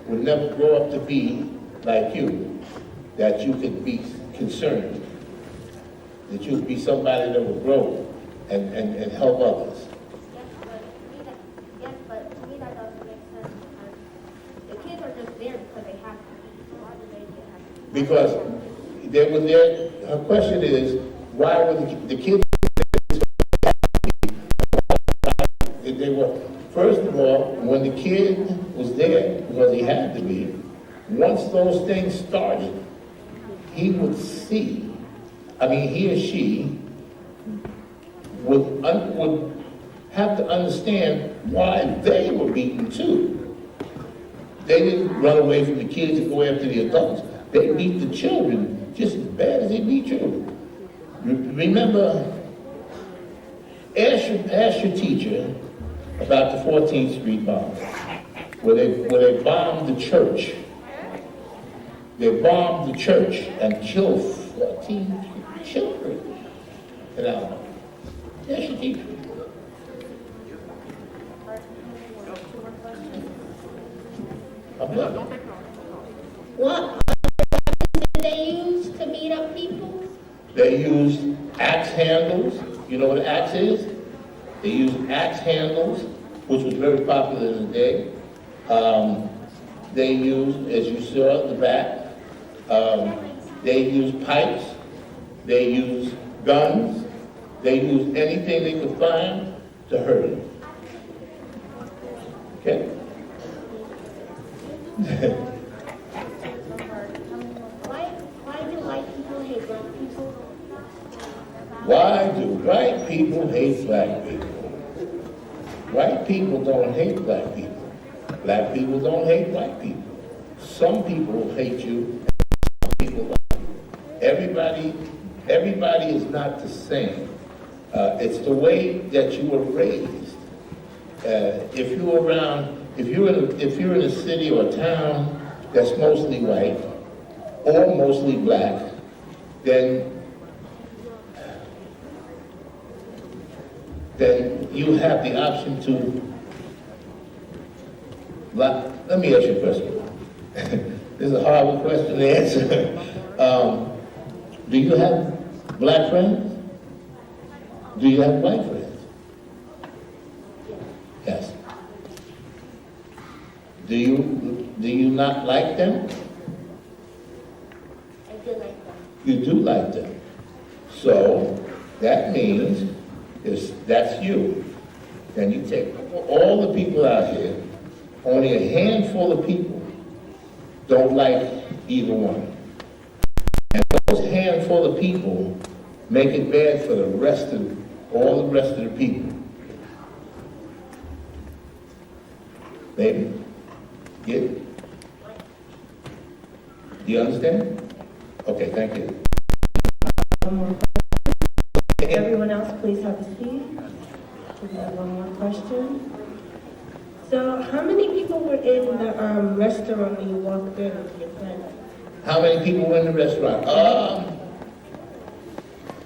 would never grow up to be like you, that you could be concerned, that you would be somebody that would grow and help others. Yes, but to me that doesn't make sense because the kids are just there because they have to be. Why do they have to be? Because they were there, her question is, why were the kids, they were, first of all, when the kid was there, because he had to be, once those things started, he would see, he or she would have to understand why they were beaten too. They didn't run away from the kids and go after the adults. They beat the children just as bad as they beat you. Remember, ask your teacher about the 14th Street bomb, where they bombed the church. They bombed the church and killed 14 children in Alabama. Ask your teacher. I'm done. What did they use to beat up people? They used axe handles. You know what an axe is? They used axe handles, which was very popular in the day. They used, as you saw at the back, they used pipes. They used guns. They used anything they could find to hurt him. Okay? Why do white people hate black people? Why do white people hate black people? White people don't hate black people. Black people don't hate white people. Some people hate you, some people like you. Everybody is not the same. It's the way that you were raised. If you're in a city or a town that's mostly white or mostly black, then you have the option to, let me ask you a question. This is a horrible question to answer. Do you have black friends? Do you have white friends? Yes. Do you not like them? I do like them. You do like them. So that means that's you. Then you take all the people out here, only a handful of people don't like either one. And those handful of people make it bad for all the rest of the people. Maybe? Get it? Do you understand? Okay, thank you. Everyone else, please have a seat. We have one more question. So, how many people were in the restaurant when you walked in with your friend? How many people were in the restaurant?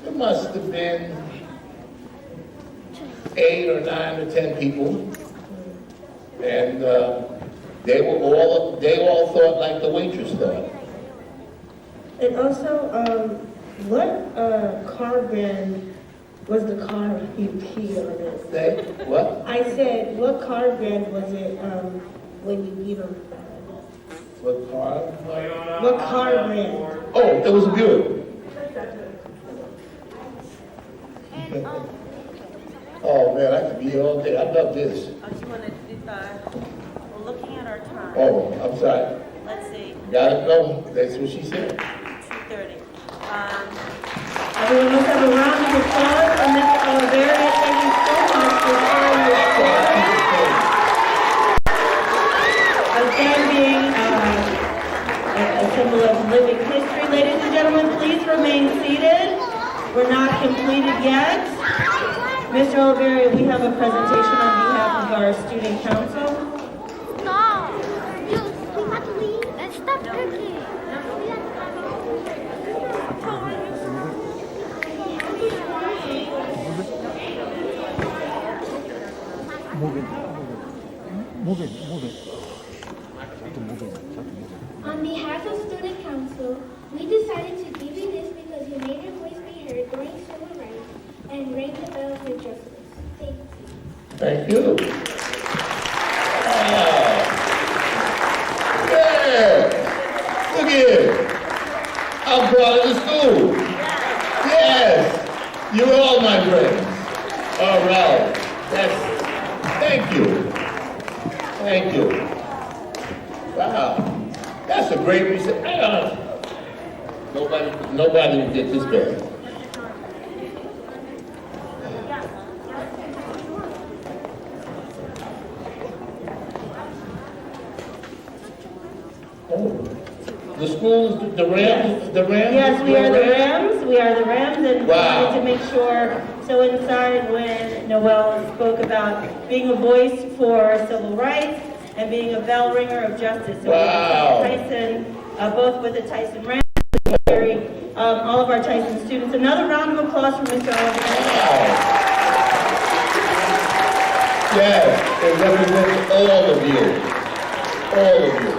There must have been 8 or 9 or 10 people. And they all thought like the waitress thought. And also, what car brand was the car you peed on it? Say, what? I said, what car brand was it when you peed on it? What car? What car brand? Oh, it was a Buick. Oh man, I could be here all day. I love this. I just wanted to, we're looking at our time. Oh, I'm sorry. Let's see, Gotta go. That's what she said. 2:30. Everyone, let's have a round of applause for Mr. Oliveria. Thank you so much for sharing your story. Again, being a symbol of living history. Ladies and gentlemen, please remain seated. completed yet. Mr. Oliveria, we have a presentation on behalf of our student council. No. We got to leave and stop cooking. On behalf of Student Council, we decided to give you this because you made your voice be heard during civil rights and rang the bell for justice. Thank you. Thank you. Yeah. Look here. I'm proud of the school. Yes. You're all my friends. All right. Thank you. Thank you. Wow. That's a great reason. Nobody will get this bad. The schools, the Rams? Yes, we are the Rams. We are the Rams, and wow. we wanted to make sure. So inside, when Noel spoke about being a voice for civil rights and being a bell ringer of justice, so wow. Tyson, both with the Tyson Rams, all of our Tyson students. Another round of applause for Mr. Oliver. Wow. Yes, it represents all of you. All of you.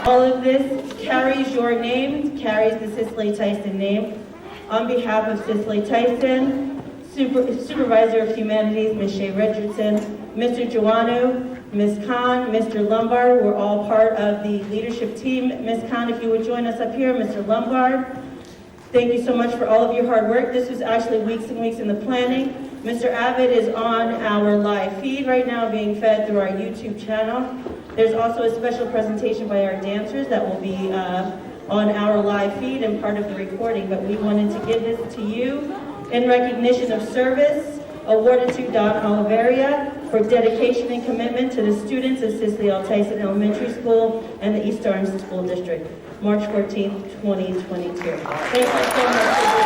All of this carries your name, carries the Cicely Tyson name. On behalf of Cicely Tyson, Supervisor of Humanities, Ms. Shea Richardson, Mr. Joannou, Ms. Khan, Mr. Lombard, we're all part of the leadership team. Ms. Khan, if you would join us up here, Mr. Lombard. Thank you so much for all of your hard work. This was actually weeks and weeks in the planning. Mr. Abbott is on our live feed right now, being fed through our YouTube channel. There's also a special presentation by our dancers that will be on our live feed and part of the recording, but we wanted to give this to you in recognition of service awarded to Don Oliveria for dedication and commitment to the students of Cicely L. Tyson Elementary School and the East Orange School District, March 14th, 2022. Thank you so much.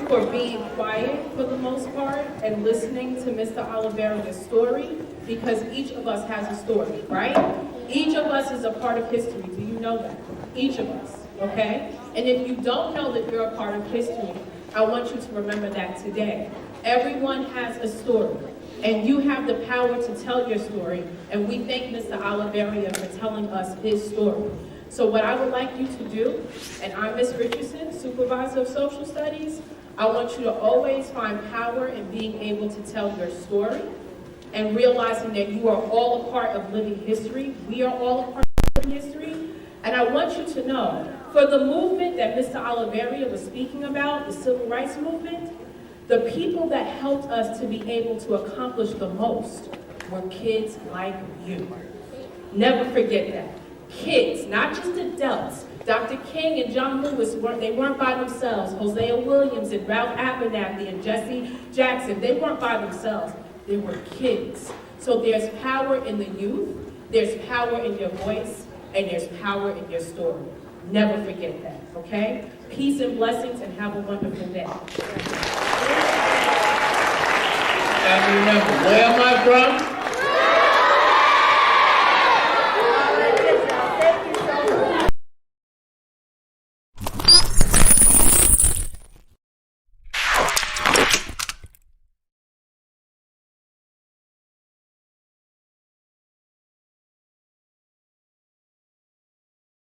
For being quiet for the most part and listening to Mr. Oliveria's story, because each of us has a story, right? Each of us is a part of history. Do you know that? Each of us, okay? And if you don't know that you're a part of history, I want you to remember that today. Everyone has a story, and you have the power to tell your story, and we thank Mr. Oliveria for telling us his story. So what I would like you to do, and I'm Ms. Richardson, Supervisor of Social Studies, I want you to always find power in being able to tell your story and realizing that you are all a part of living history. We are all a part of living history. And I want you to know, for the movement that Mr. Oliveria was speaking about, the civil rights movement, the people that helped us to be able to accomplish the most were kids like you. Never forget that. Kids, not just adults. Dr. King and John Lewis, they weren't by themselves. Hosea Williams and Ralph Abernathy and Jesse Jackson, they weren't by themselves. They were kids. So there's power in the youth, there's power in your voice, and there's power in your story. Never forget that, okay? Peace and blessings, and have a wonderful day. And remember, where am I from?